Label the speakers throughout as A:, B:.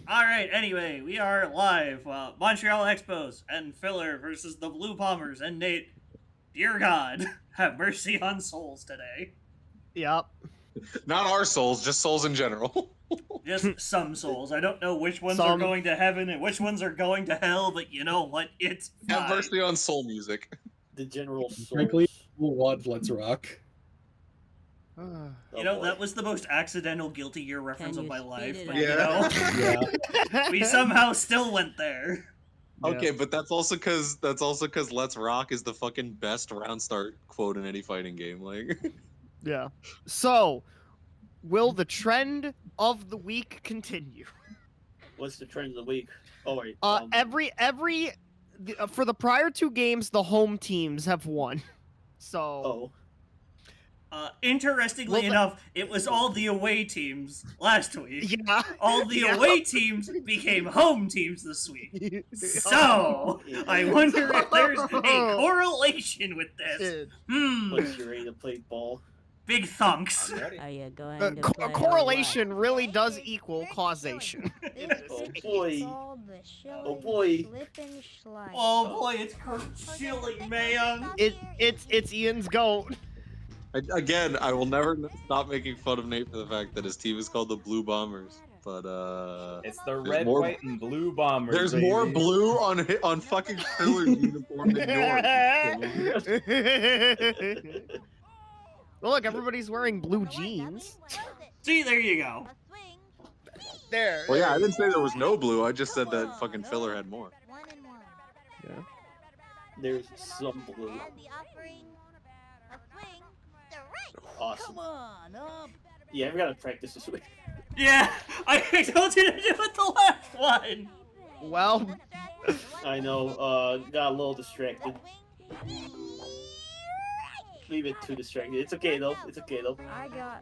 A: Alright, anyway, we are live. Montreal Expos and Filler versus the Blue Bombers and Nate. Dear God, have mercy on souls today.
B: Yep.
C: Not our souls, just souls in general.
A: Just some souls. I don't know which ones are going to heaven and which ones are going to hell, but you know what? It's fine.
C: Have mercy on soul music.
D: The general souls.
E: Frankly, what? Let's rock.
A: You know, that was the most accidental guilty gear reference of my life, but
C: Yeah.
A: you know, we somehow still went there.
C: Okay, but that's also because "Let's Rock" is the fucking best round start quote in any fighting game. Like,
B: Yeah. So, will the trend of the week continue?
D: What's the trend of the week? Oh wait.
B: For the prior two games, the home teams have won. So.
A: Interestingly enough, it was all the away teams last week.
B: Yeah.
A: All the away teams became home teams this week. So, I wonder if there's a correlation with this.
D: What's your ready to play ball?
A: Big thunks.
F: Are you going to play
B: correlation really does equal causation.
D: Oh boy. Oh boy.
A: Oh boy, it's chilling, man.
B: It's Ian's goat.
C: Again, I will never stop making fun of Nate for the fact that his team is called the Blue Bombers. But
G: it's the red, white, and blue Bombers.
C: There's
G: baby.
C: more blue on fucking Filler's uniform than yours.
B: Well, look, everybody's wearing blue jeans.
A: See, there you go.
B: There.
C: Well, yeah, I didn't say there was no blue. I just said that fucking Filler had more.
B: Yeah.
D: There's some blue. Awesome. Yeah, we gotta practice this week.
A: Yeah, I told you to do it the last one.
B: Well,
D: I know. Got a little distracted. Leave it too distracted. It's okay though. It's okay though.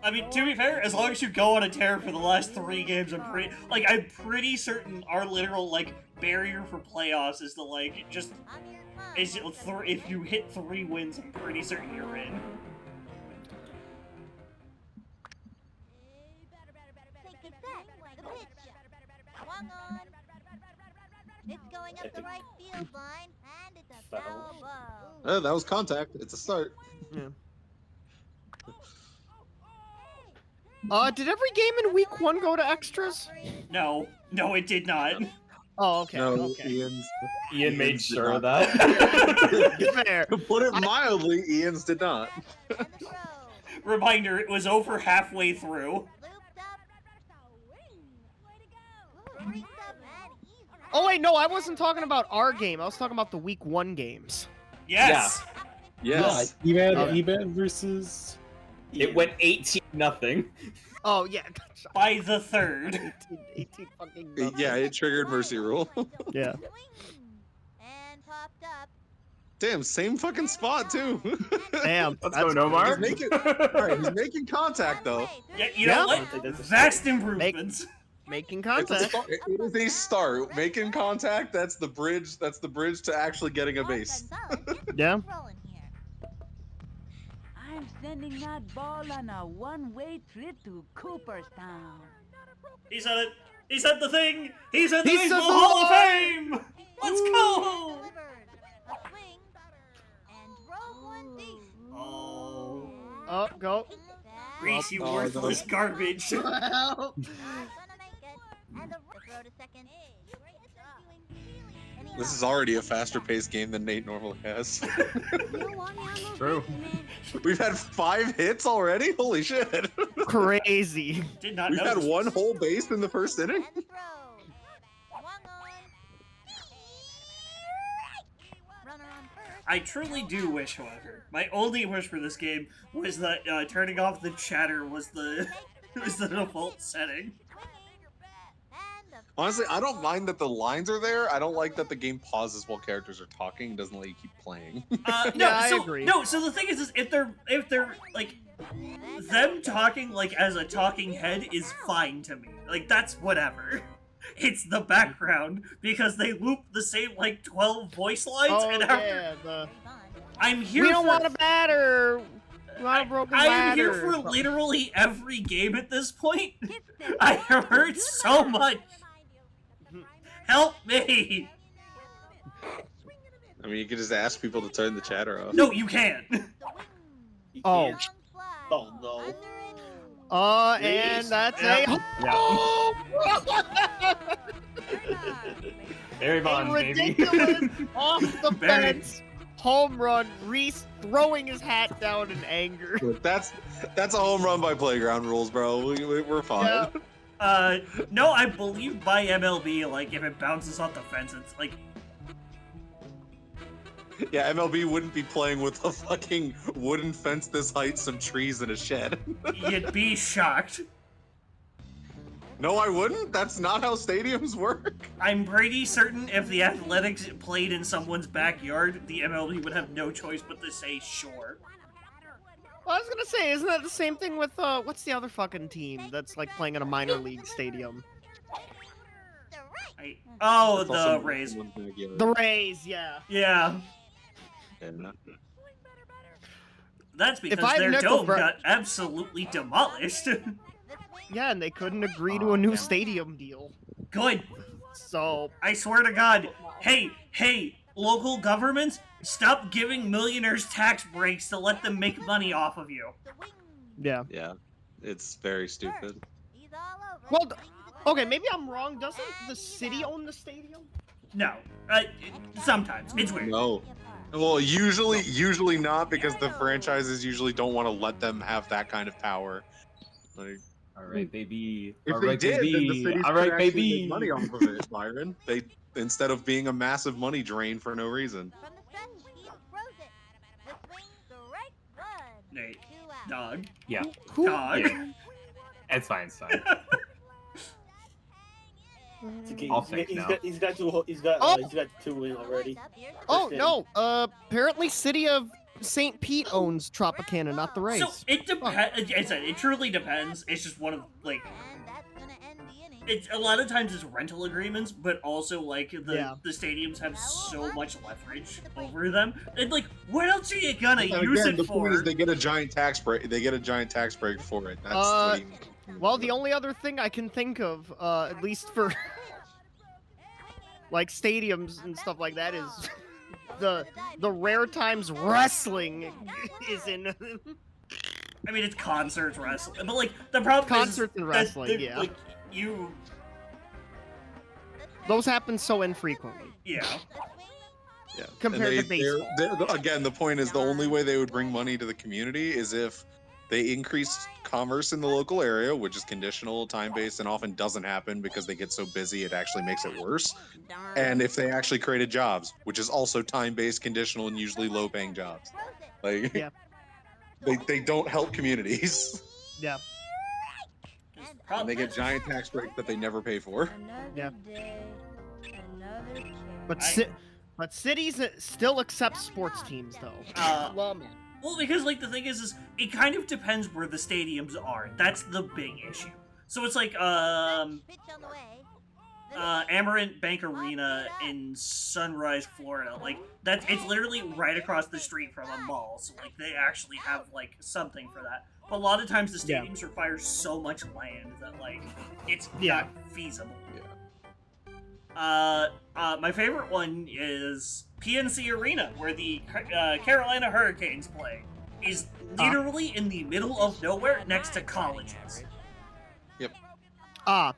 A: I mean, to be fair, as long as you go on a tear for the last 3 games, I'm pretty certain our literal barrier for playoffs is to if you hit 3 wins, I'm pretty certain you're in.
H: It's going up the right field line, and it's a foul ball.
C: Oh, that was contact. It's a start.
B: yeah. Did every game in week 1 go to extras?
A: No, it did not.
B: Oh, okay.
C: No,
B: okay.
G: Ian made sure of that.
B: Fair.
C: To put it mildly, Ian's did not.
A: Reminder, it was over halfway through.
B: Oh wait, no, I wasn't talking about our game. I was talking about the week 1 games.
A: Yes.
C: Yes.
E: Yeah, Eban versus.
G: It went 18-0.
B: Oh yeah.
A: By the 3rd.
B: 18 fucking.
C: Yeah, it triggered Mercy Rule.
B: Yeah.
H: And popped up.
C: Damn, same fucking spot too.
B: Damn.
G: Let's go, Nomar.
C: He's making contact though.
A: Yeah, you know what? Vast improvements.
B: Making
C: It
B: contact.
C: is a start. Making contact. That's the bridge. That's the bridge to actually getting a base.
B: Yeah.
F: I'm sending that ball on a one-way trip to Cooperstown.
A: He said it. He said the thing. He said the
B: He said
A: Baseball
B: the
A: Hall of Fame. Let's go. Oh.
B: Oh, go.
A: Reese, you worthless garbage.
B: Well.
C: This is already a faster paced game than Nate normally has.
G: True.
C: We've had 5 hits already? Holy shit.
B: Crazy.
A: Did not
C: We've
A: know.
C: had 1 whole base in the first inning?
A: I truly do wish, however, my only wish for this game was that turning off the chatter was the default setting.
C: Honestly, I don't mind that the lines are there. I don't like that the game pauses while characters are talking and doesn't let you keep playing.
A: No,
B: Yeah, I
A: so,
B: agree.
A: No, so the thing is if they're like them talking as a talking head is fine to me. Like that's whatever. It's the background because they loop the same 12 voice lines and after I'm here
B: We don't
A: for
B: want a batter. We want a broken
A: I am here
B: ladder.
A: for literally every game at this point. I have heard so much. Help me!
C: I mean, you could just ask people to turn the chatter off.
A: No, you can't.
D: You
B: Oh.
D: can't. Oh no.
B: And
D: Jeez.
B: that's
G: Yeah.
B: a
G: Barry
B: a
G: Bonds, baby.
B: ridiculous off the
A: Barry.
B: fence home run. Reese throwing his hat down in anger.
C: Look, that's a home run by playground rules, bro. We're fine.
B: Yeah.
A: No, I believe by MLB, like, if it bounces off the fence, it's like,
C: Yeah, MLB wouldn't be playing with a fucking wooden fence this height, some trees, and a shed.
A: you'd be shocked.
C: No, I wouldn't. That's not how stadiums work.
A: I'm pretty certain if the Athletics played in someone's backyard, the MLB would have no choice but to say sure.
B: Well, I was gonna say, isn't that the same thing with what's the other fucking team that's like playing in a minor league stadium?
A: Oh,
C: It's
A: the
C: also
A: Rays.
C: someone's backyard.
B: The Rays, yeah.
A: Yeah.
C: Yeah.
A: That's because
B: I
A: their
B: nickel
A: dome
B: for-
A: got absolutely demolished.
B: Yeah, and they couldn't agree to a new stadium deal.
A: Good.
B: So
A: I swear to God. Hey, local governments, stop giving millionaires tax breaks to let them make money off of you.
B: yeah.
C: Yeah, it's very stupid.
B: Well, okay, maybe I'm wrong. Doesn't the city own the stadium?
A: No. Sometimes. It's weird.
C: No. Well, usually not, because the franchises usually don't want to let them have that kind of power. Like,
G: All right, baby.
C: if
G: All
C: they
G: right,
C: did, then the
G: baby.
C: cities
G: All
C: could
G: right,
C: actually
G: baby.
C: make money off of it, Byron. They instead of being a massive money drain for no reason.
H: From the stretch, he throws it. The swing, strike one.
A: Nate.
H: 2 out.
A: Dog.
G: Yeah,
A: Dog.
G: Yeah. it's fine. It's fine.
D: It's okay.
G: I'll think now.
D: He's got two in already.
B: Oh no. Apparently, city of St. Pete owns Tropicana, not the Rays.
A: So it depends. It truly depends. It's just one of like.
H: And that's gonna end the inning.
A: It's a lot of times it's rental agreements, but also like
B: Yeah.
A: the stadiums have so much leverage over them. And like, what else are you gonna
C: And
A: use
C: again,
A: it
C: the
A: for?
C: point is they get a giant tax break. They get a giant tax break for it. That's what you-
B: Well, the only other thing I can think of, at least for like stadiums and stuff like that, is the rare times wrestling is in
A: I mean, it's concerts wrestling, but like the problem
B: concerts
A: is
B: and
A: that
B: wrestling.
A: they're,
B: Yeah,
A: like you,
B: those happen so infrequently
A: yeah.
C: Yeah.
B: compared
C: And
B: to baseball.
C: again, the point is the only way they would bring money to the community is if they increased commerce in the local area, which is conditional, time-based, and often doesn't happen because they get so busy it actually makes it worse. And if they actually created jobs, which is also time-based, conditional, and usually low-paying jobs. Like,
B: Yeah.
C: they don't help communities.
B: Yeah.
C: And they get giant tax breaks that they never pay for.
B: Yeah. But
A: I-
B: but cities still accept sports teams though.
A: Well, because like the thing is it kind of depends where the stadiums are. That's the big issue. So it's like
H: Pitch on the way.
A: Amarant Bank Arena in Sunrise, Florida. Like it's literally right across the street from a mall. So like they actually have like something for that. But a lot of times the
B: Yeah.
A: stadiums require so much land that like it's
B: Yeah.
A: not feasible.
C: Yeah.
A: My favorite one is PNC Arena, where the Carolina Hurricanes play. Is literally in the middle of nowhere next to colleges.
B: Ah,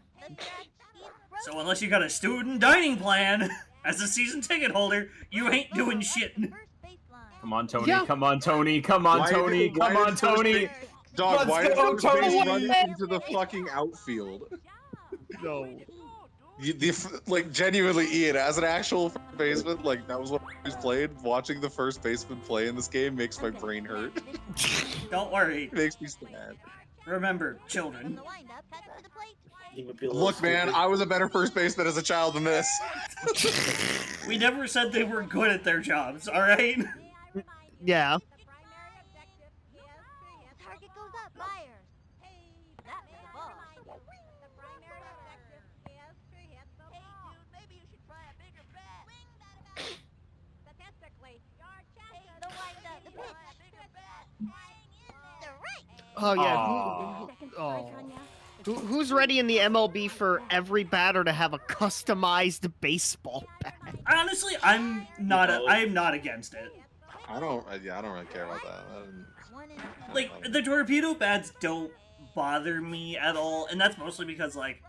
A: So unless you got a student dining plan as a season ticket holder, you ain't doing shit.
G: Come on, Tony.
B: Yeah.
G: Come on, Tony. Come on,
C: Why
G: Tony.
C: did- why
G: Come
C: did
G: on,
C: first
G: Tony.
C: base- Dog,
G: Let's
C: why did
G: go,
C: first base
G: Tony!
C: run into the fucking outfield?
B: no.
C: Like, genuinely, Ian, as an actual first baseman, like, that was what I always played. Watching the first baseman play in this game makes my brain hurt.
A: Don't worry.
C: It makes me sad.
A: Remember, children.
C: Look, man, I was a better first baseman as a child than this.
A: We never said they were good at their jobs, alright?
B: Yeah.
H: Target goes up, fire. That's the ball. Maybe you should try a bigger bat. Statistically, the windup, the pitch. The right.
B: Oh yeah.
G: Aw.
B: Oh. Who's ready in the MLB for every batter to have a customized baseball bat?
A: Honestly, I'm not against it.
C: I don't really care about that.
A: Like, the torpedo bats don't bother me at all, and that's mostly because, like,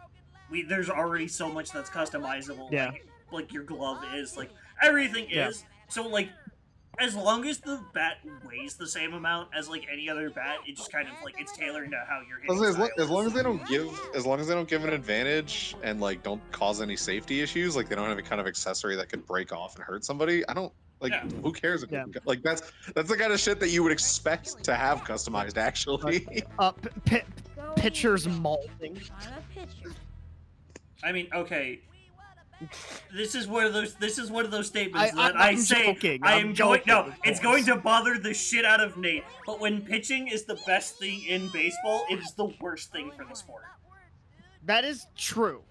A: there's already so much that's customizable.
B: Yeah.
A: Like your glove is, like, everything is. So, like, as long as the bat weighs the same amount as, like, any other bat, it just kind of, like, it's tailoring to how you're hitting.
C: As long as they don't give an advantage and like don't cause any safety issues, like they don't have any kind of accessory that could break off and hurt somebody. I don't like.
A: Yeah.
C: Who cares? Like that's the kind of shit that you would expect to have customized. Actually,
B: Pitchers molding.
A: I mean, okay. This is one of those statements that
B: I'm
A: I say
B: joking.
A: I am going. No,
B: of
A: it's
B: course.
A: going to bother the shit out of Nate. But when pitching is the best thing in baseball, it is the worst thing for the sport.
B: That is true.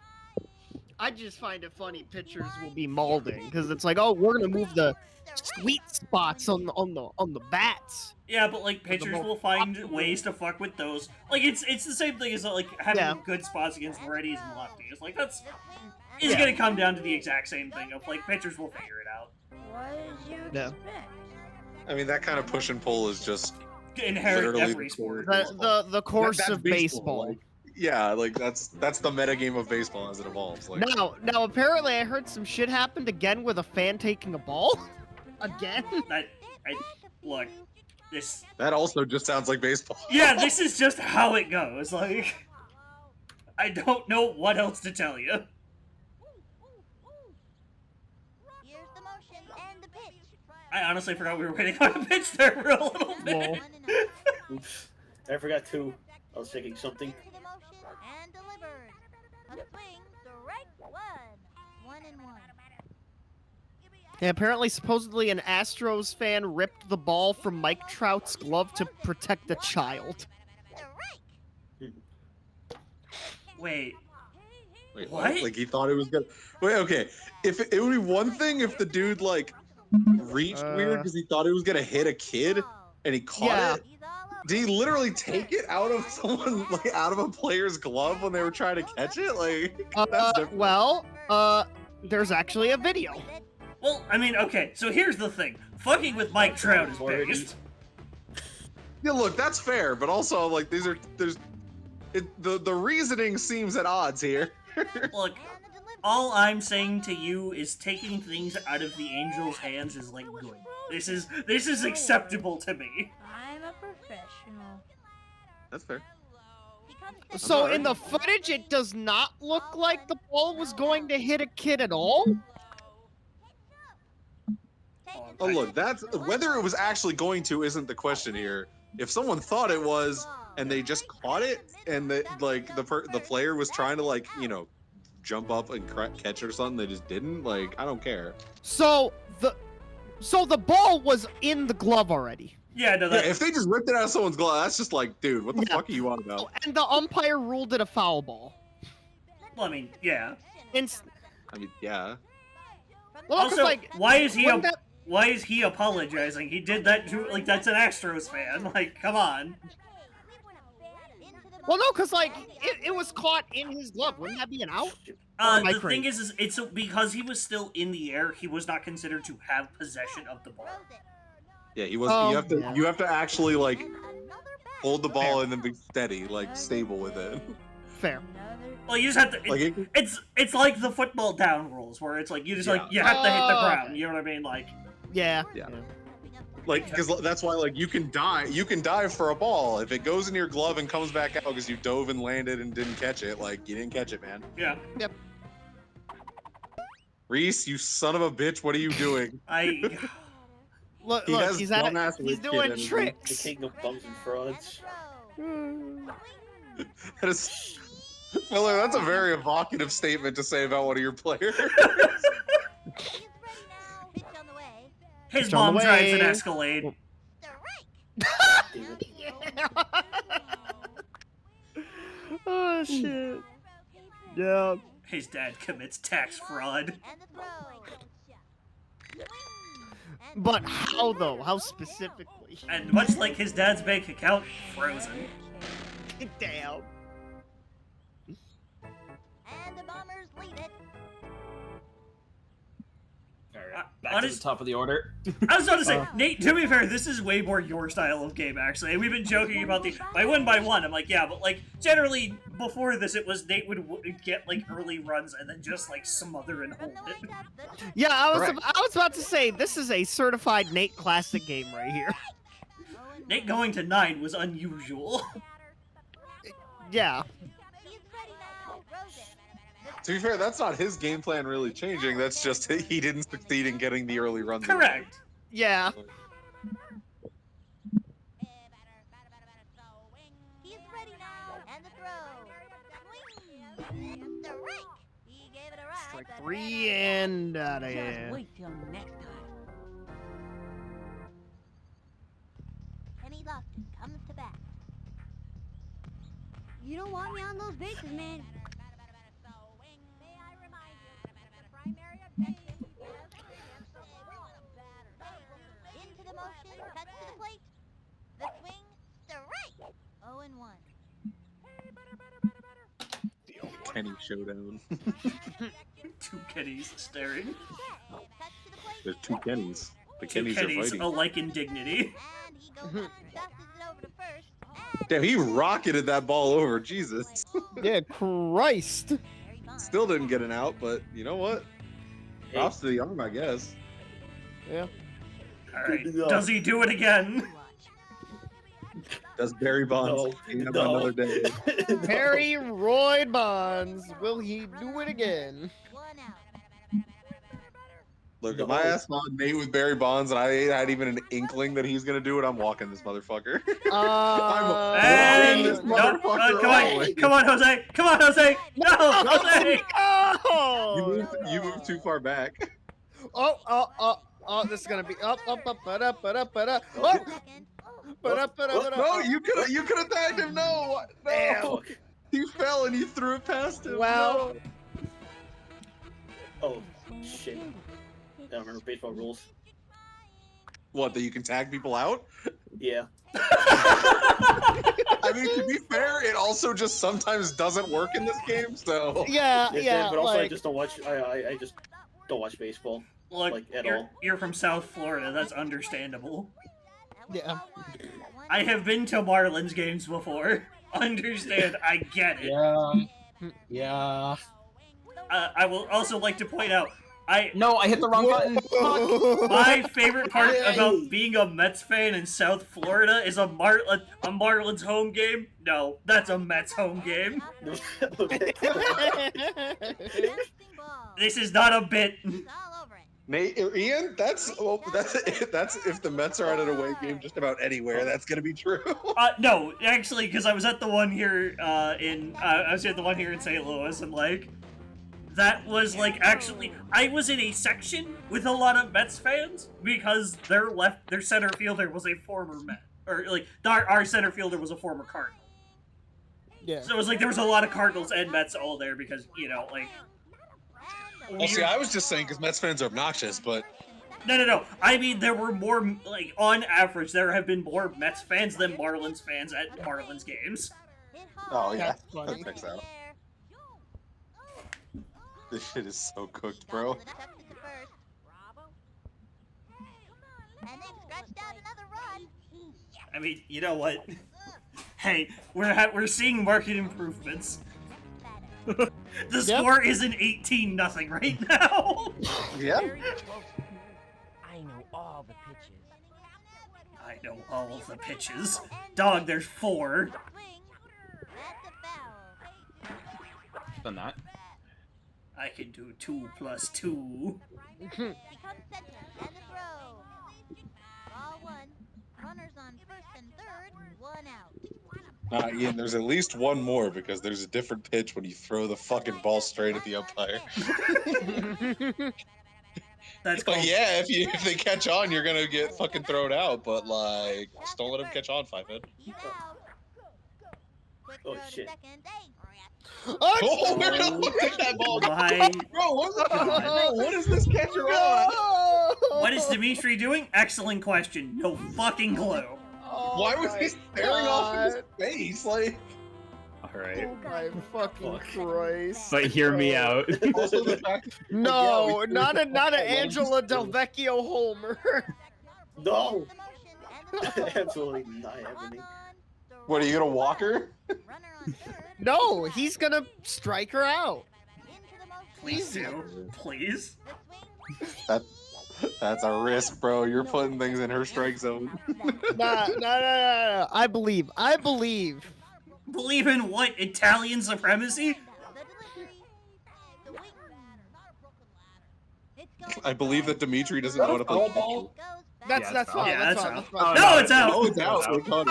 B: I just find it funny pitchers will be molding because it's like, oh, we're gonna move the sweet spots on the bats.
A: Yeah, but like pitchers will find ways to fuck with those. Like it's the same thing as like having good spots against righties and lefties. Like that's gonna come down to the exact same thing of like pitchers will figure it out.
B: Yeah.
C: I mean that kind of push and pull is just
A: inherent
C: literally
A: every sport.
B: The course
C: That's
B: of baseball.
C: Like, yeah, like that's the meta game of baseball as it evolves. Like
B: Now apparently I heard some shit happened again with a fan taking a ball. Again?
A: Look, this.
C: that also just sounds like baseball.
A: Yeah, this is just how it goes. Like, I don't know what else to tell you.
H: Here's the motion and the pitch.
A: I honestly forgot we were waiting on a pitch there for a little bit.
D: Oops. I forgot too. I was thinking something.
H: To the motion and delivered. A swing, strike one. 1-1.
B: Yeah, apparently, supposedly, an Astros fan ripped the ball from Mike Trout's glove to protect a child.
A: Wait,
C: Wait,
A: what?
C: Like he thought it was good. Wait, okay. If it would be one thing if the dude like reached weird because he thought he was gonna hit a kid and he caught it. Did he literally take it out of someone, like out of a player's glove when they were trying to catch it? Like, that's different.
B: There's actually a video.
A: Well, I mean, okay, so here's the thing. Fucking with Mike Trout is biggest.
C: Yeah, look, that's fair, but also like the reasoning seems at odds here.
A: Look, all I'm saying to you is taking things out of the Angels' hands is like good. This is acceptable to me.
F: I'm a professional.
C: That's fair.
B: So in the footage, it does not look like the ball was going to hit a kid at all?
C: Oh look, that's whether it was actually going to isn't the question here. If someone thought it was and they just caught it and the player was trying to like, you know, jump up and catch it or something, they just didn't, like, I don't care.
B: So the ball was in the glove already.
A: Yeah, no,
C: Yeah, if they just ripped it out of someone's glove, that's just like, dude, what the fuck are you on about?
B: And the umpire ruled it a foul ball.
A: well, I mean, yeah.
C: I mean, yeah.
B: Well,
A: Also,
B: like,
A: why is he
B: wouldn't that-
A: why is he apologizing? He did that to, like, that's an Astros fan. Like, come on.
B: Well, no, because, like, it was caught in his glove. Wouldn't that be an out?
A: The thing is it's because he was still in the air, he was not considered to have possession of the ball.
C: Yeah, he was. You have to actually like hold the ball and then be steady, like stable with it.
B: Fair.
A: Well, you just have to.
C: Like
A: it's like the football down rules, where it's like you just like you have to hit the ground.
B: Okay.
A: You know what I mean? Like.
B: Yeah.
C: Like, because that's why, like, you can dive for a ball. If it goes in your glove and comes back out because you dove and landed and didn't catch it, like, you didn't catch it, man.
A: Yeah.
B: Yep.
C: Reese, you son of a bitch, what are you doing?
B: Look,
C: He has
B: he's
C: dumbass
B: he's
C: Wiz
B: doing
C: kid
D: The
B: tricks.
D: king of bums and frauds.
C: That is, Miller, that's a very evocative statement to say about one of your players.
A: His
B: It's on
A: mom
B: the
A: drives an
B: way.
A: Escalade.
B: Oh shit. Yeah.
A: His dad commits tax fraud.
B: But how though? How specifically?
A: And much like his dad's bank account, frozen.
B: Damn.
G: Back to
A: honest,
G: the top of the order.
A: I was about to say, Nate, to be fair, this is way more your style of game, actually. We've been joking about the by 1 I'm like, yeah, but like generally before this, it was Nate would get like early runs and then just like smother and hold it.
B: Yeah, I
G: Correct.
B: was about to say this is a certified Nate classic game right here.
A: Nate going to 9 was unusual.
B: Yeah.
C: To be fair, that's not his game plan really changing. That's just he didn't succeed in getting the early runs.
A: Correct.
B: Yeah.
H: He's ready now. And the throw. Swing. Strike. He gave it a right.
B: Strike 3 and out of
F: Just
B: here.
F: wait till next time.
H: Penny Lofton comes to bat. You don't want me on those bases, man. May I remind you, the primary objective into the motion, cut to the plate. The swing, strike. 0-1.
C: Kenny showdown.
A: 2 Kennys staring.
H: Cut to the plate.
C: There's 2 Kennys. The
A: 2
C: Kennys are
A: Kennys
C: fighting.
A: alike in dignity.
H: And he goes on, tosses it over to first. And
C: Damn, he rocketed that ball over. Jesus.
B: Yeah, Christ.
H: Barry Bonds.
C: Still didn't get an out, but you know what? Props to the arm, I guess.
B: Yeah.
A: Alright,
D: Good to go.
A: does he do it again?
C: Does Barry Bonds have another day?
B: Harry Roy Bonds. Will he do it again?
H: 1 out.
C: Look, if my ass on Nate with Barry Bonds and I had even an inkling that he's gonna do it, I'm walking this motherfucker.
A: Hey!
C: this
A: No,
C: motherfucker
A: come on,
C: always.
A: come on, Jose! Come on, Jose! No, Jose!
B: Oh!
C: You moved too far back.
B: Oh, this is gonna be up, oh,
H: Second.
C: No, you could have tagged him. No, no. You fell and you threw it past him.
B: Well.
D: Oh, shit. I don't remember baseball rules.
C: What, that you can tag people out?
D: Yeah.
C: I mean, to be fair, it also just sometimes doesn't work in this game, so.
B: Yeah,
D: Yes,
B: yeah,
D: but also I
B: like,
D: just don't watch. I just don't watch baseball.
A: Look,
D: Like, at
A: you're,
D: all.
A: you're from South Florida, that's understandable.
B: yeah.
A: I have been to Marlins games before. Understand, I get it.
E: Yeah. Yeah.
A: I will also like to point out,
G: No, I hit the wrong button. Fuck.
A: my favorite part about being a Mets fan in South Florida is a Marlins home game. No, that's a Mets home game.
D: Okay.
A: This is not a bit.
H: All over it.
C: Nate, Ian, that's if the Mets are at an away game just about anywhere, that's gonna be true.
A: No, actually, because I was at the one here I was at the one here in St. Louis, and like, that was like actually, I was in a section with a lot of Mets fans because their center fielder was a former Met, or like our center fielder was a former Cardinal.
B: Yeah.
A: So it was like there was a lot of Cardinals and Mets all there because like.
C: Well, see, I was just saying because Mets fans are obnoxious, but
A: No. I mean, there were more, like, on average, there have been more Mets fans than Marlins fans at Marlins games.
C: oh yeah,
B: That's funny.
C: that checks out. This shit is so cooked, bro.
H: And they've scratched out another run.
A: I mean, you know what? Hey, we're seeing market improvements. The score isn't 18-0 right now.
C: Yeah.
F: I know all the pitches.
A: I know all of the pitches. Dog, there's 4.
G: Done that.
A: I can do 2 + 2.
H: Becomes center and the throw. Ball 1. Runners on first and third. 1 out.
C: Ian, there's at least one more because there's a different pitch when you throw the fucking ball straight at the umpire.
A: That's
C: Like,
A: called,
C: yeah, if they catch on, you're gonna get fucking thrown out, but like, just don't let them catch on, 5-head.
H: He's out. Quick
D: Oh,
H: throw to
D: shit.
H: second.
C: Oh, look at that ball!
A: My
C: Bro,
A: God.
C: what is this catcher on?
A: What is Dimitri doing? Excellent question. No fucking clue.
C: Why was he staring off in his face? Like,
G: Alright.
B: Oh my fucking
D: Fuck.
B: Christ.
G: But hear me out.
C: Also, the fact
B: No,
C: yeah,
B: not a not an
C: I love
B: Angela
C: this
B: Del
C: film.
B: Vecchio Homer.
D: No!
H: The motion and the throw.
D: Absolutely not happening.
C: What, are you gonna walk her?
H: Runner on third.
B: No, he's gonna strike her out.
H: Into the motion.
A: Please
B: Easy.
A: do. Please.
H: The swing.
C: That's a risk, bro. You're putting things in her strike zone.
B: Nah. I believe.
A: Believe in what? Italian supremacy?
H: The delivery. The wing. It's going
C: I believe that Dimitri doesn't know how to play.
D: Foul ball?
H: Goes back.
B: That's
G: Yeah,
B: that's
G: it's out.
B: fine.
A: Yeah,
B: That's
A: that's
B: fine.
A: out.
B: That's fine.
A: No, it's out.
C: Oh, it's out.
G: It's out.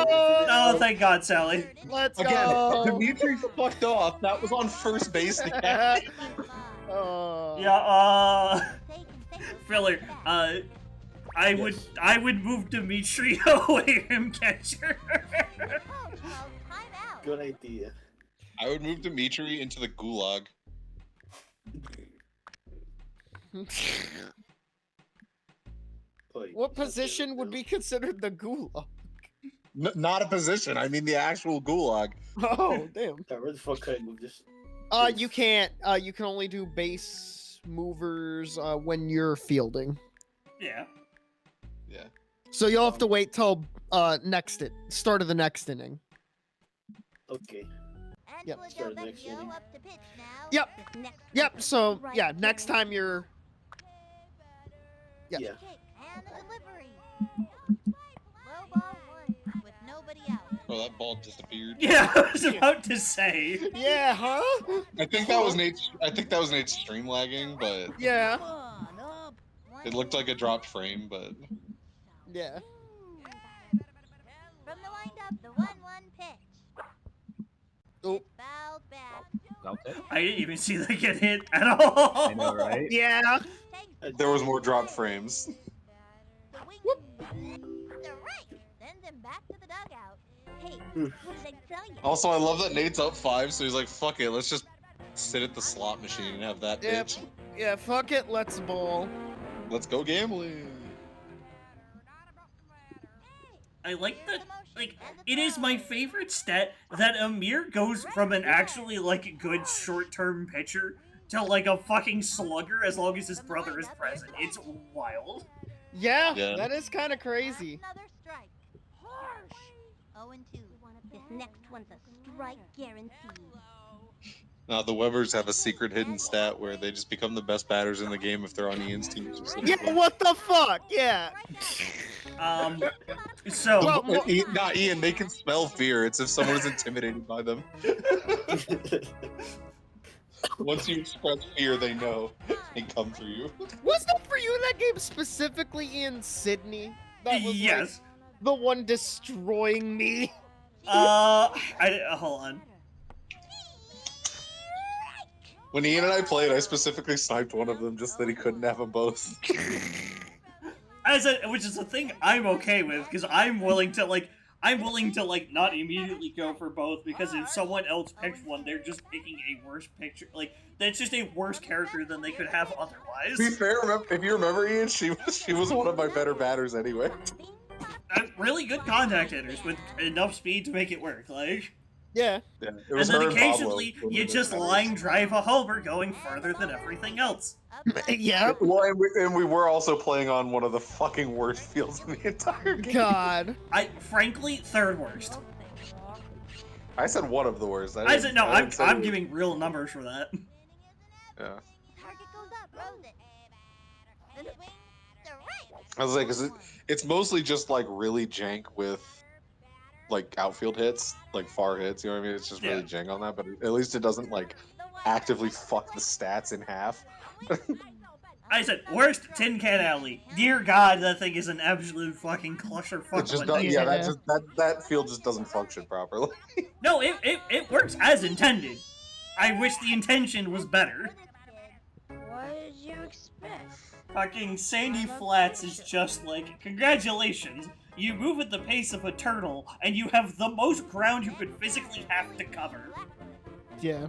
A: Oh, thank God, Sally.
B: Let's
C: Again,
B: go.
C: Dimitri fucked off. That was on first base again.
B: Oh.
A: Yeah,
H: Take
A: filler. I would move Dimitri away from catcher.
D: Good idea.
C: I would move Dimitri into the gulag.
D: Like,
B: What position would be considered the gulag?
C: Not a position. I mean the actual gulag.
B: Oh, damn.
D: Where the fuck could I move this?
B: You can't. You can only do base movers when you're fielding.
A: Yeah.
C: Yeah.
B: So you'll have to wait till start of the next inning.
D: Okay.
B: Yep.
D: Start the next inning.
B: Yep. Yep. So yeah, next time you're. Yeah.
D: Yeah.
H: And the delivery. Low ball one with nobody out.
C: Oh, that ball disappeared.
A: Yeah, I was about to say.
B: Yeah, huh?
C: I think that was Nate's stream lagging, but
B: Yeah.
C: it looked like a dropped frame. But
B: Yeah.
H: From the windup, the 1-1 pitch.
B: Oh.
H: It's fouled back.
G: Okay.
A: I didn't even see that get hit at all.
G: I know, right?
B: Yeah.
C: there was more dropped frames.
H: The wing. The right. Sends him back to the dugout. Hey, what did I tell you?
C: Also, I love that Nate's up 5, so he's like, "Fuck it, let's just sit at the slot machine and have that
B: Yep.
C: bitch.
B: Yeah. Fuck it. Let's ball.
C: Let's go gambling."
A: I like that. Like, it is my favorite stat that Amir goes from an actually, like, good short-term pitcher to, like, a fucking slugger as long as his brother is present. It's wild.
B: Yeah.
C: Yeah.
B: That is kind of crazy.
H: Another strike. Harsh. 0-2. This next one's a strike guarantee.
C: The Webbers have a secret hidden stat where they just become the best batters in the game if they're on Ian's team.
B: Yeah. What the fuck? Yeah.
A: So,
B: Well,
C: Not Ian, they can smell fear. It's if someone is intimidated by them. Once you express fear, they know. They come for you.
B: Was that for you in that game specifically in Sydney? That was
A: yes.
B: like, the one destroying me.
A: Hold on.
C: When Ian and I played, I specifically sniped one of them just that he couldn't have them both.
A: Which is a thing I'm okay with, because I'm willing to not immediately go for both, because if someone else picks one, they're just picking a worse picture. Like, that's just a worse character than they could have otherwise.
C: To be fair, if you remember, Ian, she was one of my better batters anyway.
A: Really good contact hitters with enough speed to make it work, like.
B: Yeah.
C: Yeah, it
A: And
C: was
A: then
C: her
A: occasionally,
C: Pablo.
A: you just line drive a homer going further than everything else.
B: Yeah.
C: Well, and we were also playing on one of the fucking worst fields in the entire game.
B: God.
A: Frankly, third worst.
C: I said one of the worst.
A: I said, no,
C: didn't say
A: I'm
C: it.
A: giving real numbers for that.
C: Yeah.
H: Target goes up, throws it. The swing, the right.
C: I was like, 'cause it's mostly just like really jank with like outfield hits, like far hits. You know what I mean? It's just really jank on that, but at least it doesn't like actively fuck the stats in half.
A: I said, worst Tin Can Alley. Dear God, that thing is an absolute fucking clusterfuck.
C: It just
A: when
C: does,
A: they-
C: that field just doesn't function properly.
A: No, it works as intended. I wish the intention was better.
H: What did you expect?
A: Fucking Sandy Flats is just like, congratulations, you move at the pace of a turtle, and you have the most ground you could physically have to cover.
B: Yeah.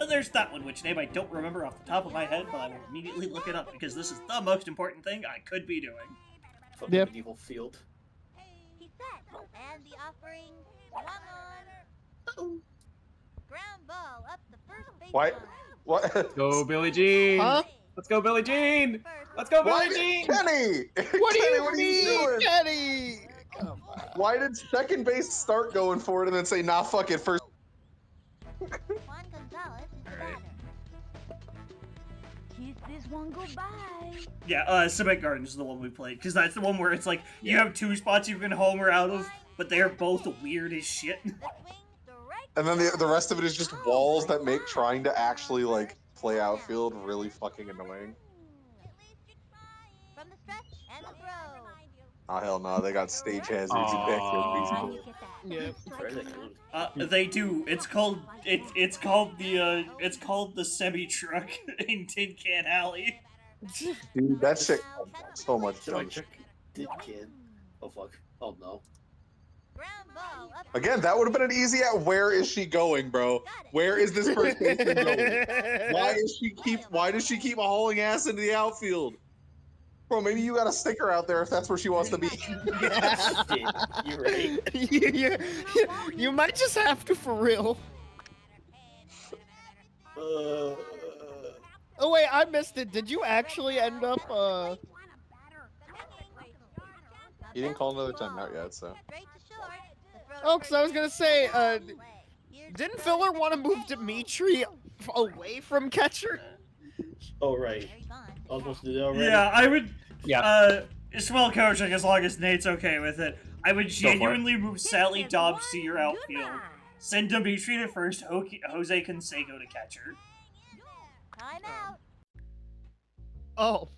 A: And there's that one, which name I don't remember off the top of my head, but I will immediately look it up, because this is the most important thing I could be doing.
D: Fucking
B: Yep.
D: medieval field.
H: He's set. And the offering swung on. Ground ball up the first base
C: Why?
H: line.
C: What?
G: Go, Billie Jean.
B: Huh?
G: Let's go, Billie Jean. Let's go,
C: Why
G: Billie
C: did
G: Jean.
C: Kenny?
B: What do
C: Kenny,
B: you
C: what are you
B: mean,
C: doing?
B: Kenny? Come on.
C: Why did second base start going for it and then say, nah, fuck it, first?
H: Juan Gonzalez is the
A: Alright.
H: batter.
F: Kiss this one goodbye.
A: Yeah, Cement Gardens is the one we played, because that's the one where it's like, you have two spots you can homer out of, but they're both weird as shit.
H: The swing, strike.
C: And then the rest of it is just walls that make trying to actually, like, play outfield really fucking annoying.
H: From the stretch and the throw.
C: Oh, hell no, they got stage hazards.
G: Aw.
B: Yeah.
A: They do. It's called the semi truck in Tin Can Alley.
C: Dude, that shit so much
D: Did I
C: dumb shit.
D: check? Did kid? Oh fuck. Oh no.
H: Ground ball up.
C: Again, that would have been an easy where is she going, bro? Where is this first baseman going? Why does she keep hauling ass into the outfield? Bro, maybe you got a sticker out there if that's where she wants to be.
D: Shit, you're right.
B: You might just have to for real.
D: Uh,
B: Oh wait, I missed it. Did you actually end up
C: He didn't call another timeout yet, so.
H: Straight to short. The throw
B: Oh, because I was gonna say,
H: Here's
B: didn't
H: the
B: Filler
H: throw.
B: want to move Dimitri away from catcher?
D: oh right.
H: Very fun.
D: I was supposed to do that already.
A: Yeah, I would.
G: Yeah.
A: Swell coaching as long as Nate's okay with it. I would
G: for it.
A: genuinely move Sally Dobbs to your outfield. Send Dimitri to first, Jose Canseco to catcher.
H: Time out.
B: Oh.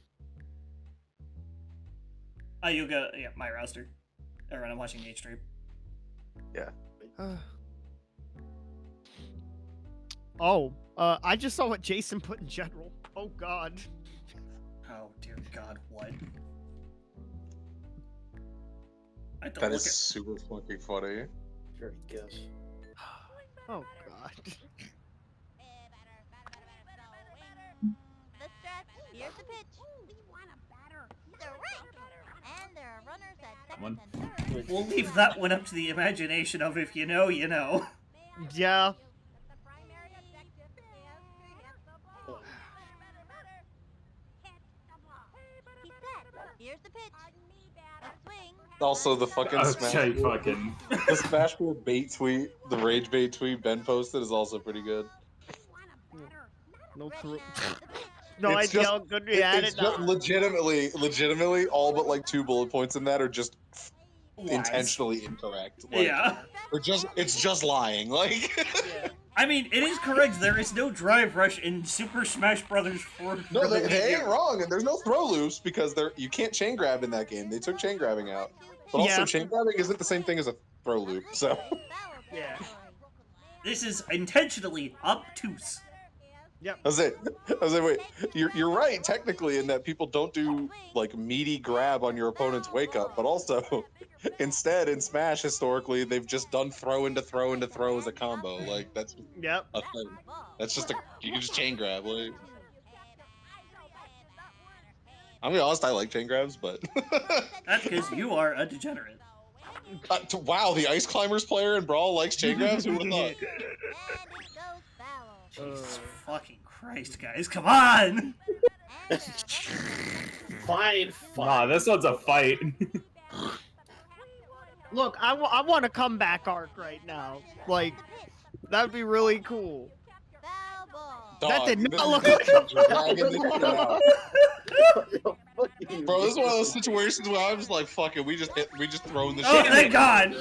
A: You'll go. Yeah, my roster. Alright, I'm watching Nate stream.
B: I just saw what Jason put in general. Oh God.
A: Oh dear God, what? I don't
C: That
A: look
C: is super fucking funny.
D: Very guess.
B: Oh God.
H: The stretch. Here's the pitch. The right. And there are runners at
G: One.
H: second and third.
A: We'll leave that one up to the imagination of if you know, you know.
B: Yeah.
H: He's set. Here's the pitch. A swing.
C: Also, the fucking
G: Okay,
C: Smash
G: fucking.
C: the Smash Bros. Bait tweet, the Rage Bait tweet Ben posted is also pretty good.
B: No
H: Ready
B: clue.
H: now. The pitch.
B: No
C: It's
B: idea
C: just-
B: how good we had
C: It's
B: it.
C: just
B: now.
C: legitimately, all but like 2 bullet points in that are just
A: Lies.
C: intentionally incorrect. Like,
A: Yeah.
C: it's just lying. Like,
B: Yeah.
A: I mean, it is correct. There is no drive rush in Super Smash Brothers 4.
C: no, they ain't wrong, and there's no throw loops because you can't chain grab in that game. They took chain grabbing out, but also
B: Yeah.
C: chain grabbing isn't the same thing as a throw loop. So
B: Yeah.
A: This is intentionally obtuse.
C: I was like, wait, you're right technically in that people don't do like meaty grab on your opponent's wake up, but also instead in Smash historically they've just done throw into throw into throw as a combo. Like that's
B: Yep.
C: a thing. That's just you can just chain grab. Like, I'm gonna be honest, I like chain grabs, but
A: That's because you are a degenerate.
C: wow, the Ice Climbers player in Brawl likes chain grabs. Who would have thought?
A: Jesus fucking Christ, guys, come on!
D: Fine.
G: Nah, this one's a fight.
B: Look, I want a comeback arc right now. Like, that'd be really cool. That did not look like a
C: Dragging this shit out. Bro, this is one of those situations where I'm just like, fuck it, we just throwing the
A: Oh,
C: shit.
A: thank God!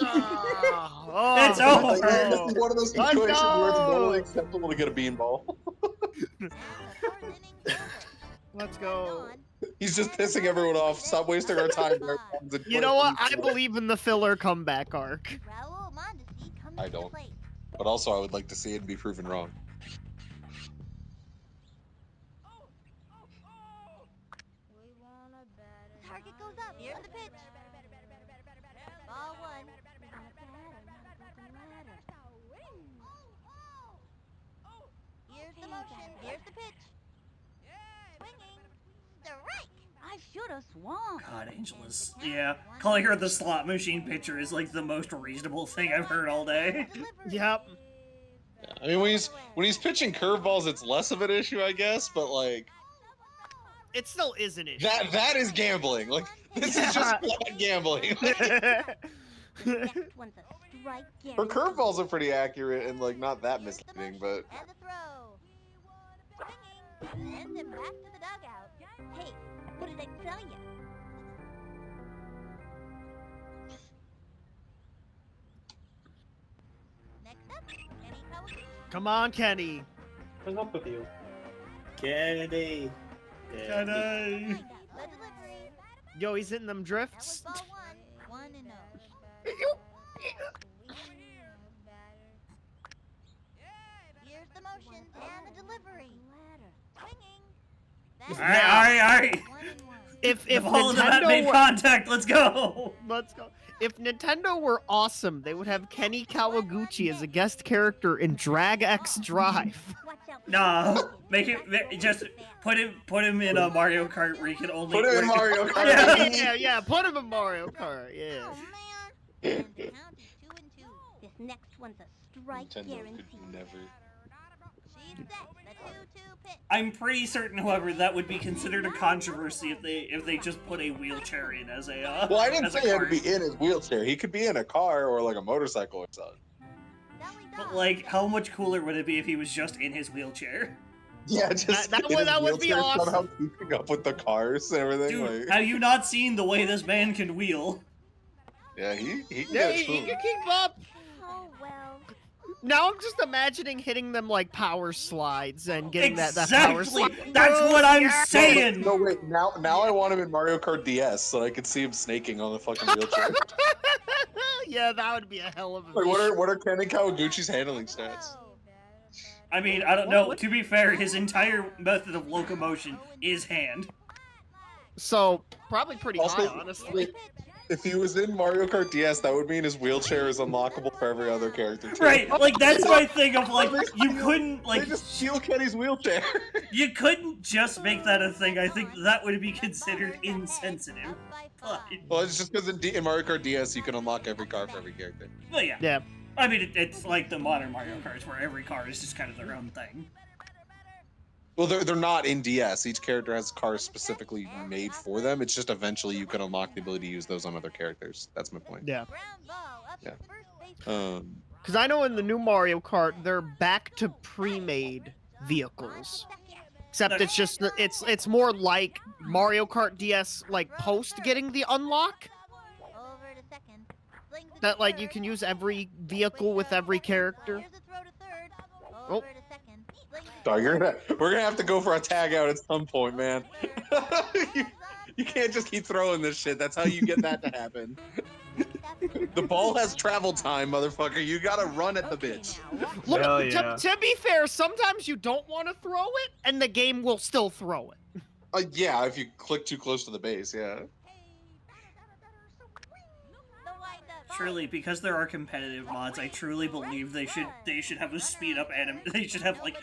B: Oh,
A: It's
C: Like,
A: over.
C: this is one of those situations where it's
B: no.
C: morally acceptable to get a beanball.
B: Let's go.
C: He's just pissing everyone off. Stop wasting our time.
B: You know what? I believe in the filler comeback arc.
C: I don't. But also, I would like to see it be proven wrong.
H: Target goes up. Here's the pitch. Ball one. Here's the motion. Here's the pitch. Swinging. Strike.
F: I should have swung.
A: God, Angela's. Yeah, calling her the slot machine pitcher is like the most reasonable thing I've heard all day.
H: Delivery.
B: Yep.
C: I mean, when he's pitching curveballs, it's less of an issue, I guess. But like,
B: It still is an issue.
C: that is gambling. Like, this is just flat gambling.
H: Next one's a strike
C: Her
H: guarantee.
C: curveballs are pretty accurate and like not that
H: Here's the
C: misleading,
H: motion
C: but
H: and the throw. Swinging. Sends him back to the dugout. Hey, what did I tell ya? Next up, Kenny Kawakami.
B: Come on, Kenny.
E: What's up with you?
D: Kennedy.
A: Can I?
H: Find out the delivery.
B: Yo, he's hitting them
H: That was
B: drifts.
H: ball one. 1-0. Here's the motion and the delivery. Swinging.
A: Alright.
H: 1-1.
B: If
A: The ball in the bat
B: Nintendo
A: made
B: were,
A: contact. Let's go.
B: let's go. If Nintendo were awesome, they would have Kenny Kawaguchi as a guest character in Drag X Drive.
H: Watch out for
A: Nah,
H: the
A: make it just put him in a Mario Kart where he can only
C: put it in Mario Kart.
A: Yeah.
B: yeah, put him in Mario Kart. Yeah.
H: Oh man! And the count is 2-2. This next one's a strike
C: Nintendo
H: guarantee.
C: could never.
H: She's set. The 2-2 pitch.
A: I'm pretty certain, however, that would be considered a controversy if they just put a wheelchair in as a
C: Well, I didn't
A: as a
C: say he had to
A: cart.
C: be in his wheelchair. He could be in a car or like a motorcycle or something.
H: Belly
A: But
H: dog.
A: like, how much cooler would it be if he was just in his wheelchair?
C: Yeah, just
B: That
C: in
B: would-
C: his
B: that would be
C: wheelchair,
B: awesome.
C: Somehow keeping up with the cars and everything.
A: Dude,
C: Like,
A: have you not seen the way this man can wheel?
C: yeah, he can
B: Yeah,
C: get
B: he
C: smooth.
B: can keep up.
H: Oh well.
B: Now I'm just imagining hitting them like power slides and getting that power
A: Exactly.
B: slide.
A: That's what I'm
B: Yeah.
A: saying.
C: No, wait. Now I want him in Mario Kart DS so I could see him snaking on the fucking wheelchair.
B: Yeah, that would be a hell of a.
C: Like, what are Ken and Kawaguchi's handling stats?
A: I mean, I don't know. To be fair, his entire method of locomotion is hand.
B: So probably pretty
C: Also,
B: high, honestly.
C: wait, if he was in Mario Kart DS, that would mean his wheelchair is unlockable for every other character too.
A: Right, like that's my thing of like you couldn't
C: They
A: like
C: just steal Kenny's wheelchair.
A: you couldn't just make that a thing. I think that would be considered insensitive. But,
C: Well, it's just because in Mario Kart DS you can unlock every car for every character.
A: well, yeah.
B: Yeah.
A: I mean, it's like the modern Mario Karts where every car is just kind of their own thing.
C: Well, they're not in DS. Each character has cars specifically made for them. It's just eventually you can unlock the ability to use those on other characters. That's my point.
B: Yeah.
C: Yeah.
B: Because I know in the new Mario Kart they're back to pre-made vehicles. Except it's just it's more like Mario Kart DS like post getting the unlock. That like you can use every vehicle with every character. Oh.
C: Dog, we're gonna have to go for a tag out at some point, man. you can't just keep throwing this shit. That's how you get that to happen. The ball has travel time, motherfucker. You gotta run at the bitch.
B: Look,
G: Hell yeah.
B: to be fair, sometimes you don't want to throw it, and the game will still throw it.
C: Yeah, if you click too close to the base, yeah.
A: Surely, because there are competitive mods, I truly believe they should have a speed up anim. They should have like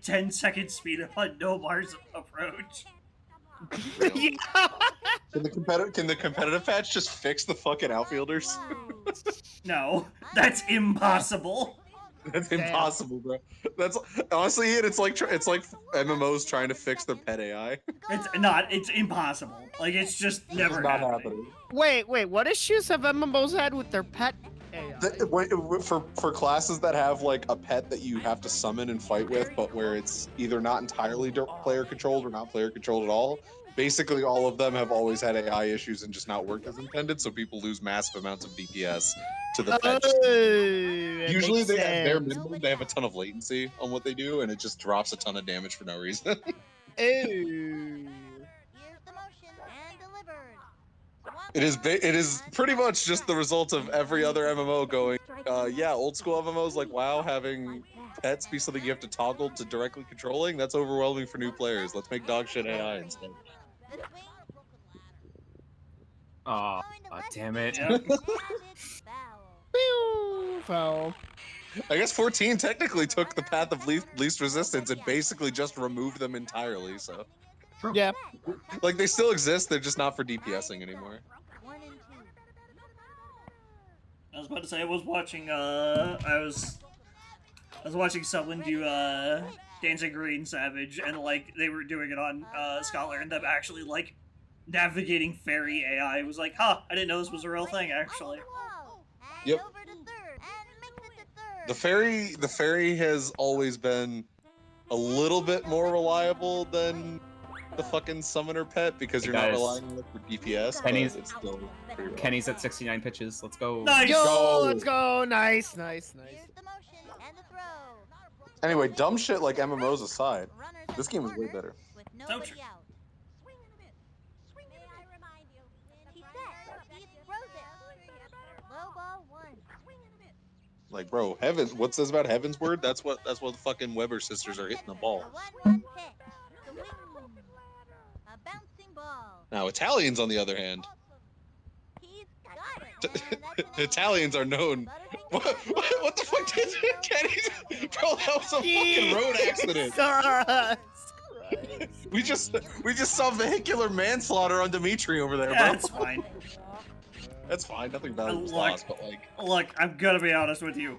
A: 10-second speed up on No Mars approach.
B: Yeah.
C: Can the competitive patch just fix the fucking outfielders?
A: No, that's impossible.
C: That's
B: Damn.
C: impossible, bro. That's honestly it. It's like MMOs trying to fix their pet AI.
A: It's not. It's impossible. Like it's just never
C: It's not
A: happening.
C: happening.
B: Wait, what issues have MMOs had with their pet AI?
C: For classes that have like a pet that you have to summon and fight with, but where it's either not entirely player controlled or not player controlled at all, basically all of them have always had AI issues and just not worked as intended. So people lose massive amounts of DPS to the pet. Usually they have a ton of latency on what they do, and it just drops a ton of damage for no reason. It is pretty much just the result of every other MMO going, yeah, old school MMOs like WoW having pets be something you have to toggle to directly controlling. That's overwhelming for new players. Let's make dog shit AI instead.
G: Oh, damn it.
A: Yeah.
B: Foul.
C: I guess 14 technically took the path of least resistance and basically just removed them entirely. So,
B: Yeah.
C: like, they still exist. They're just not for DPSing anymore.
A: I was about to say I was watching. I was watching someone do Dancing Green Savage, and like they were doing it on Scholar, and them actually like navigating fairy AI. It was like, huh, I didn't know this was a real thing actually.
C: Yep. The fairy has always been a little bit more reliable than the fucking summoner pet because you're not
G: Guys.
C: relying on it for DPS,
G: Kenny's-
C: but it's still pretty reliable.
G: Kenny's at 69 pitches. Let's go.
A: Nice.
B: Yo,
C: Go.
B: let's go! Nice, nice, nice.
H: Here's the motion and the throw.
C: Anyway, dumb shit like MMOs aside,
H: Runners
C: this
H: on
C: game is way
H: corners
C: better.
H: With
A: So
H: nobody
A: true.
H: out. May I remind you? He set. He throws it. Low ball one.
C: Like, bro, heavens, what says about Heaven's Word? That's what the fucking Weber sisters are hitting the ball.
H: A 1-1 pick. The wing. A bouncing ball.
C: Now, Italians, on the other hand,
H: He's got it. And that's an
C: Italians are known. What the fuck did Kenny? Bro, that was a fucking road accident.
B: Jesus Christ.
C: We just saw vehicular manslaughter on Dimitri over there, bro.
A: Yeah, it's fine.
C: That's fine. Nothing bad was
A: Look.
C: lost, but like,
A: Look, I'm gonna be honest with you.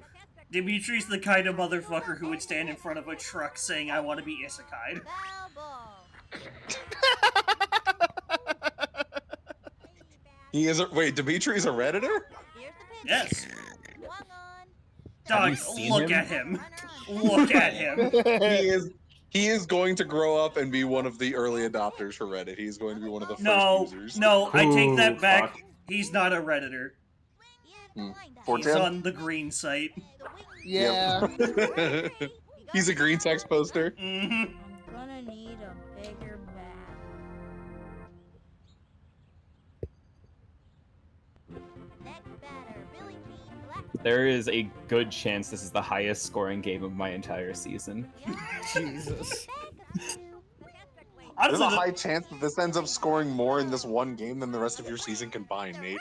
A: Dimitri's the kind of motherfucker who would stand in front of a truck saying, I want to be isekai'd.
H: foul ball.
C: he is. Wait, Dimitri's a redditor?
H: Here's the pitch.
A: Yes.
H: Swung on.
A: Dog,
G: you seen
A: look
G: him?
A: at him.
H: Runner on.
A: Look at him.
C: He is going to grow up and be one of the early adopters for Reddit. He's going to be one of the first
A: No,
C: users.
A: no, I take
G: Ooh,
A: that back.
G: fuck.
A: He's not a redditor.
H: He is
C: Hmm.
H: behind us.
C: 410?
A: He's on the green site.
H: The wing.
B: Yeah.
C: Yep. He's a green text poster.
A: Mm-hmm.
H: Gonna need a bigger bat. Next batter, Billy Jean Black.
G: There is a good chance this is the highest scoring game of my entire season.
B: Jesus.
C: There's
A: Honestly,
C: a high chance that this ends up scoring more in this one game than the rest of your season combined, Nate.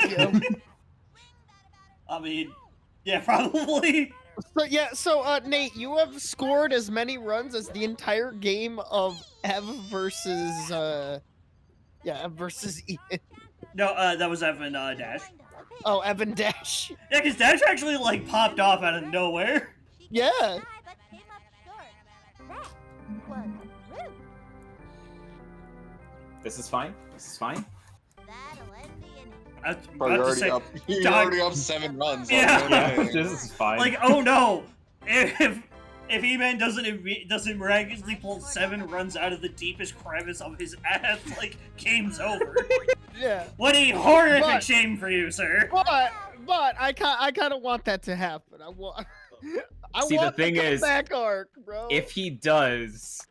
B: Yeah.
A: I mean, yeah, probably.
B: So Nate, you have scored as many runs as the entire game of Ev versus Ev versus Ian.
A: No, that was Evan Dash.
B: Oh, Evan Dash.
A: Yeah, because Dash actually, like, popped off out of nowhere.
B: Yeah.
G: This is fine. This is fine.
A: I was
C: Bro,
A: about
C: you're
A: to
C: already
A: say,
C: up. You're
A: Dog-
C: already up 7 runs. Like,
A: Yeah.
G: Yeah, this is fine.
A: like, oh no! If E-Man doesn't miraculously pull 7 runs out of the deepest crevice of his ass, like, game's over.
B: Yeah.
A: What a horrific
B: But-
A: shame for you, sir.
B: But I kind of want that to happen. I want.
G: See, the
B: want
G: thing is,
B: comeback arc, bro.
G: if he does,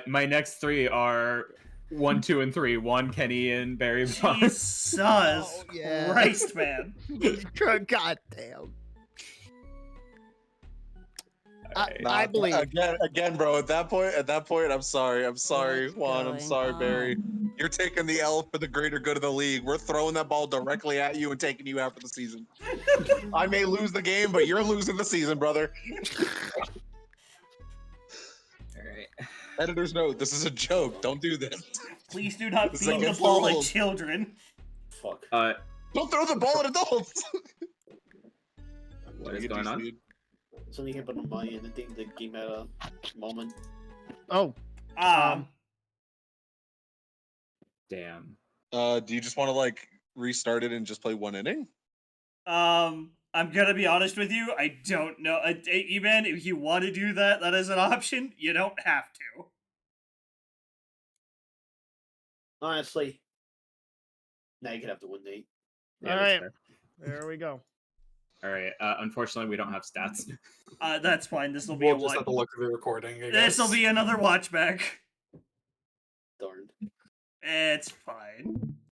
G: my next 3 are 1, 2, and 3. 1, Kenny and Barry Bonds.
A: Jesus
B: Oh, yeah.
A: Christ, man.
B: God damn.
G: Alright.
B: I believe.
C: Again, bro. At that point, I'm sorry, Juan. I'm sorry, Barry. You're taking the L for the greater good of the league. We're throwing that ball directly at you and taking you out for the season. I may lose the game, but you're losing the season, brother.
G: Alright.
C: Editor's note: this is a joke. Don't do this.
A: Please do not
C: It's
A: beat the
C: against the
A: ball at
C: rules.
A: children.
D: Fuck.
C: Don't throw the ball at adults.
G: What is going on?
D: Something happened on my end. I think the game had a moment.
B: Oh.
G: Damn.
C: Do you just want to like restart it and just play 1 inning?
A: I'm gonna be honest with you. I don't know. E-Man, if you want to do that, that is an option. You don't have to.
D: Honestly, now you can have to win, Nate.
G: Yeah,
B: All
G: that's
B: right.
G: fair.
B: There we go.
G: Alright, unfortunately we don't have stats.
A: That's fine. This will be
E: We'll
A: a
E: just
A: watch.
E: have to look at the recording. I
A: This will
E: guess.
A: be another watch back.
D: Darn.
A: It's fine.